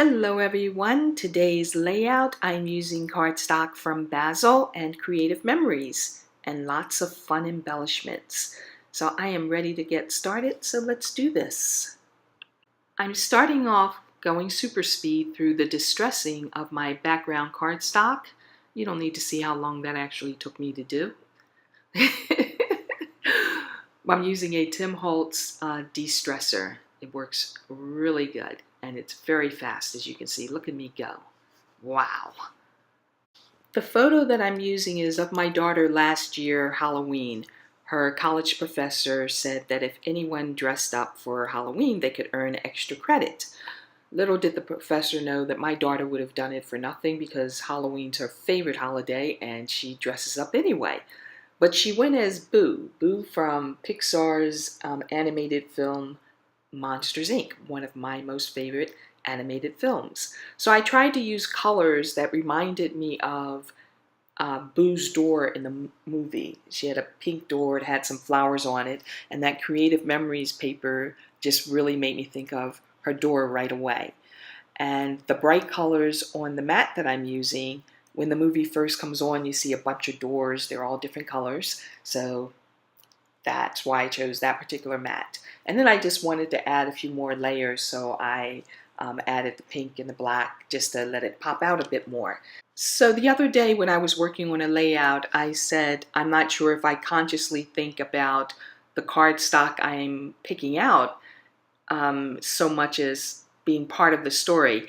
Hello everyone. Today's layout, I'm using cardstock from Basil and Creative Memories and lots of fun embellishments. So I am ready to get started, so let's do this. I'm starting off going super speed through the distressing of my background cardstock. You don't need to see how long that actually took me to do. I'm using a Tim Holtz de-stressor. It works really good and it's very fast, as you can see. Look at me go. Wow. The photo that I'm using is of my daughter last year, Halloween. Her college professor said that if anyone dressed up for Halloween, they could earn extra credit. Little did the professor know that my daughter would have done it for nothing because Halloween's her favorite holiday and she dresses up anyway. But she went as Boo from Pixar's animated film Monsters, Inc., one of my most favorite animated films. So I tried to use colors that reminded me of Boo's door in the movie. She had a pink door, it had some flowers on it, and that Creative Memories paper just really made me think of her door right away. And the bright colors on the mat that I'm using, when the movie first comes on, you see a bunch of doors. They're all different colors. So that's why I chose that particular mat. And then I just wanted to add a few more layers, so I added the pink and the black just to let it pop out a bit more. So the other day when I was working on a layout, I said I'm not sure if I consciously think about the cardstock I'm picking out so much as being part of the story.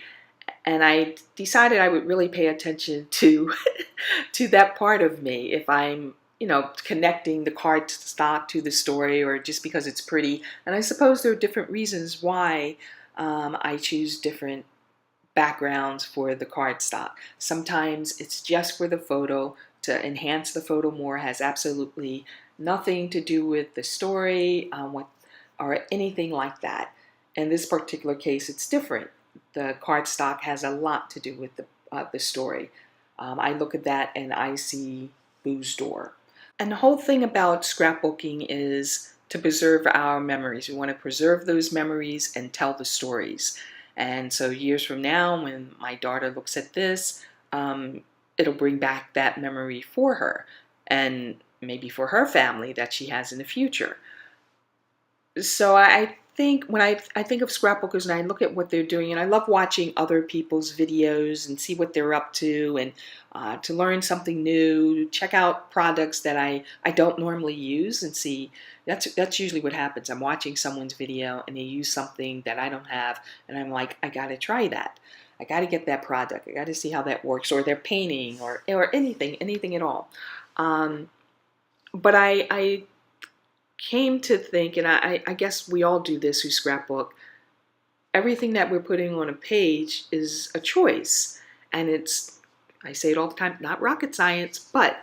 And I decided I would really pay attention to to that part of me if I'm connecting the cardstock to the story or just because it's pretty. And I suppose there are different reasons why I choose different backgrounds for the cardstock. Sometimes it's just for the photo to enhance the photo more, has absolutely nothing to do with the story or anything like that. In this particular case, it's different. The cardstock has a lot to do with the story. I look at that and I see Boo's door. And the whole thing about scrapbooking is to preserve our memories. We want to preserve those memories and tell the stories. And so years from now, when my daughter looks at this, it'll bring back that memory for her and maybe for her family that she has in the future. So I think when I think of scrapbookers and I look at what they're doing, and I love watching other people's videos and see what they're up to, and to learn something new, check out products that I don't normally use and see. That's usually what happens. I'm watching someone's video and they use something that I don't have, and I'm like, I gotta try that. I gotta get that product. I gotta see how that works, or their painting, or anything at all. But I came to think, and I guess we all do this who scrapbook, everything that we're putting on a page is a choice. And it's, I say it all the time, not rocket science, but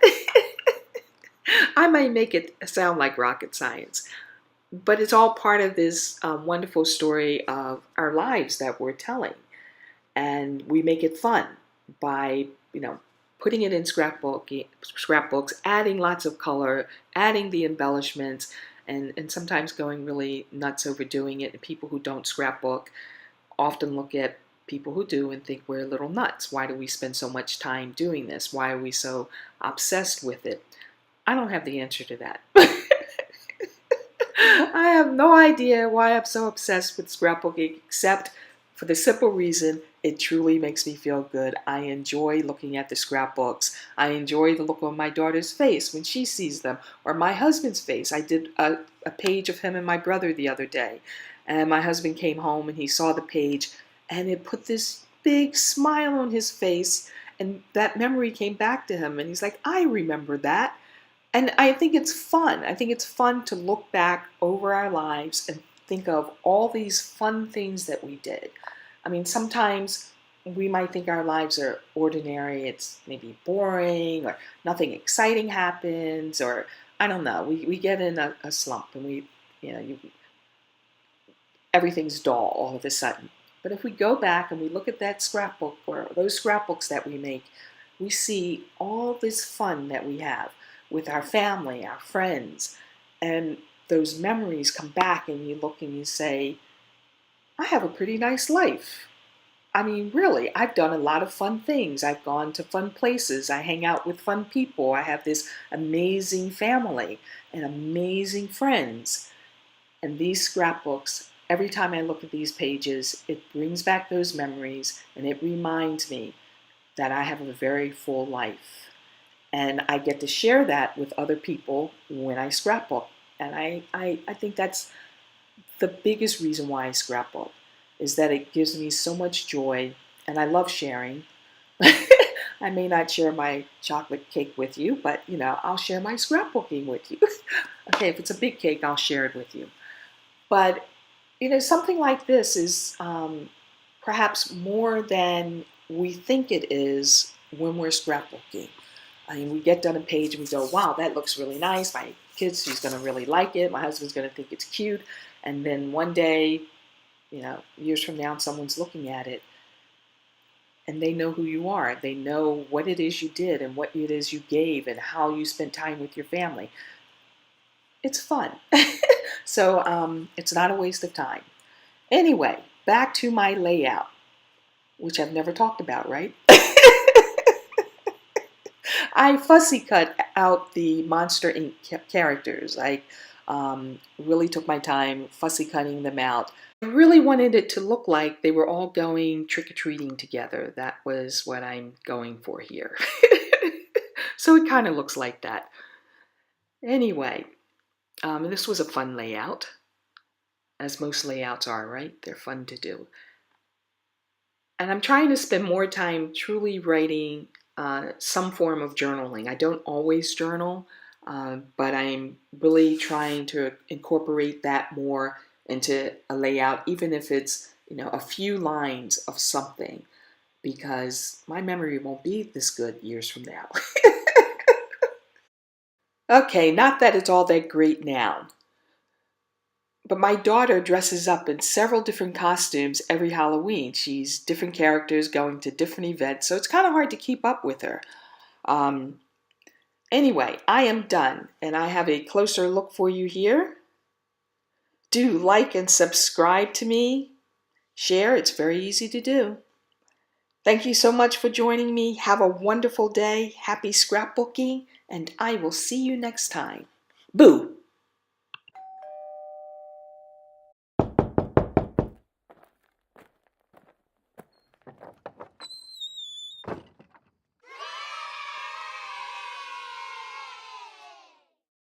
I might make it sound like rocket science. But it's all part of this wonderful story of our lives that we're telling. And we make it fun by, putting it in scrapbooks, adding lots of color, adding the embellishments, and sometimes going really nuts overdoing it. And people who don't scrapbook often look at people who do and think we're a little nuts. Why do we spend so much time doing this? Why are we so obsessed with it? I don't have the answer to that. I have no idea why I'm so obsessed with scrapbooking, except for the simple reason it truly makes me feel good. I enjoy looking at the scrapbooks. I enjoy the look on my daughter's face when she sees them, or my husband's face. I did a page of him and my brother the other day, and my husband came home and he saw the page, and it put this big smile on his face, and that memory came back to him, and he's like, I remember that. And I think it's fun. I think it's fun to look back over our lives and think of all these fun things that we did. I mean, sometimes we might think our lives are ordinary, it's maybe boring, or nothing exciting happens, or I don't know, we get in a slump and everything's dull all of a sudden. But if we go back and we look at that scrapbook or those scrapbooks that we make, we see all this fun that we have with our family, our friends, and those memories come back and you look and you say, I have a pretty nice life. I mean, really, I've done a lot of fun things. I've gone to fun places. I hang out with fun people. I have this amazing family and amazing friends. And these scrapbooks, every time I look at these pages, it brings back those memories and it reminds me that I have a very full life. And I get to share that with other people when I scrapbook. And I think that's the biggest reason why I scrapbook, is that it gives me so much joy and I love sharing. I may not share my chocolate cake with you, but I'll share my scrapbooking with you. Okay, if it's a big cake, I'll share it with you. But something like this is perhaps more than we think it is when we're scrapbooking. I mean, we get done a page and we go, wow, that looks really nice. My kids, she's going to really like it. My husband's going to think it's cute. And then one day, years from now, someone's looking at it and they know who you are. They know what it is you did and what it is you gave and how you spent time with your family. It's fun. So it's not a waste of time. Anyway, back to my layout, which I've never talked about, right? I fussy cut out the Monster Inc. characters. I really took my time fussy cutting them out. I really wanted it to look like they were all going trick-or-treating together. That was what I'm going for here. So it kind of looks like that. Anyway, this was a fun layout, as most layouts are, right? They're fun to do. And I'm trying to spend more time truly writing some form of journaling. I don't always journal, but I'm really trying to incorporate that more into a layout, even if it's a few lines of something, because my memory won't be this good years from now. Okay, not that it's all that great now, but my daughter dresses up in several different costumes every Halloween. She's different characters going to different events, so it's kind of hard to keep up with her. Um, Anyway, I am done, and I have a closer look for you here. Do like and subscribe to me. Share, it's very easy to do. Thank you so much for joining me. Have a wonderful day. Happy scrapbooking, and I will see you next time. Boo!